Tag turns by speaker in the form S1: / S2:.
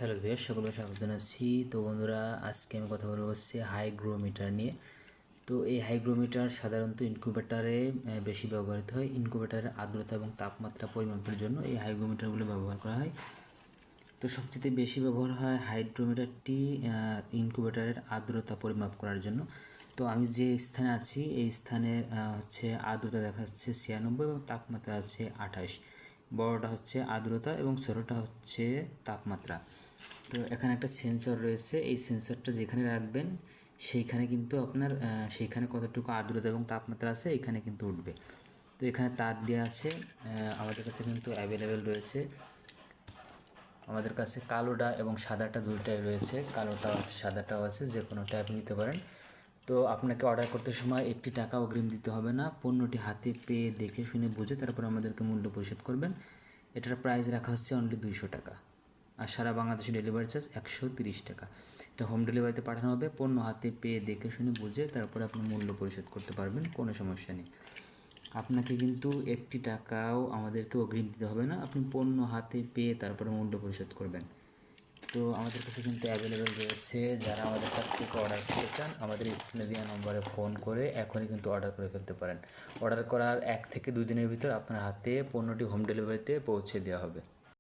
S1: Hello viewers, সকলকে স্বাগত জানাচ্ছি। তো বন্ধুরা, আজকে আমি কথা বলবো হচ্ছে হাইগ্রোমিটার নিয়ে। তো এই হাইগ্রোমিটার সাধারণত ইনকিউবেটারে বেশি ব্যবহৃত হয়। ইনকিউবেটারের আর্দ্রতা এবং তাপমাত্রা পরিমাপের জন্য এই হাইগ্রোমিটারগুলো ব্যবহার করা হয়। তো সবচেয়ে বেশি ব্যবহার হয় হাইগ্রোমিটারটি ইনকিউবেটারের আর্দ্রতা পরিমাপ করার জন্য। তো আমি যে স্থানে আছি এই স্থানে হচ্ছে আর্দ্রতা দেখাচ্ছে 96 এবং তাপমাত্রা আছে 28। বড়টা হচ্ছে আর্দ্রতা এবং ছোটোটা হচ্ছে তাপমাত্রা। তো এখানে একটা সেন্সর রয়েছে, এই সেন্সরটা যেখানে রাখবেন সেইখানে কিন্তু আপনার সেইখানে কতটুকু আর্দ্রতা এবং তাপমাত্রা আছে এখানে কিন্তু উঠবে। তো এখানে তার দেওয়া আছে, আমাদের কাছে কিন্তু অ্যাভেলেবেল রয়েছে। আমাদের কাছে কালোটা এবং সাদাটা দুইটাই রয়েছে, কালোটাও আছে সাদাটাও আছে, যে কোনোটা আপনি নিতে পারেন। তো আপনাকে অর্ডার করতে সময় একটি টাকা অগ্রিম দিতে হবে না, পণ্যটি হাতে পেয়ে দেখে শুনে বুঝে তারপর আমাদেরকে মূল্য পরিশোধ করবেন। এটার প্রাইস রাখা হচ্ছে অনলি 200 টাকা, আর সারা বাংলাদেশে ডেলিভারি চার্জ 130 টাকা। এটা হোম ডেলিভারিতে পাঠানো হবে। পণ্য হাতে পেয়ে দেখে শুনে বুঝে তারপরে আপনি মূল্য পরিশোধ করতে পারবেন, কোনো সমস্যা নেই। আপনাকে কিন্তু একটি টাকাও আমাদেরকে অগ্রিম দিতে হবে না, আপনি পণ্য হাতে পেয়ে তারপরে মূল্য পরিশোধ করবেন। তো আমাদের কাছে কিন্তু অ্যাভেলেবেল রয়েছে। যারা আমাদের কাছ থেকে অর্ডার করতে চান আমাদের স্ক্রিনে দেওয়া নম্বরে ফোন করে এখনই কিন্তু অর্ডার করে ফেলতে পারেন। অর্ডার করার 1 থেকে 2 দিনের ভিতর আপনার হাতে পণ্যটি হোম ডেলিভারিতে পৌঁছে দেওয়া হবে।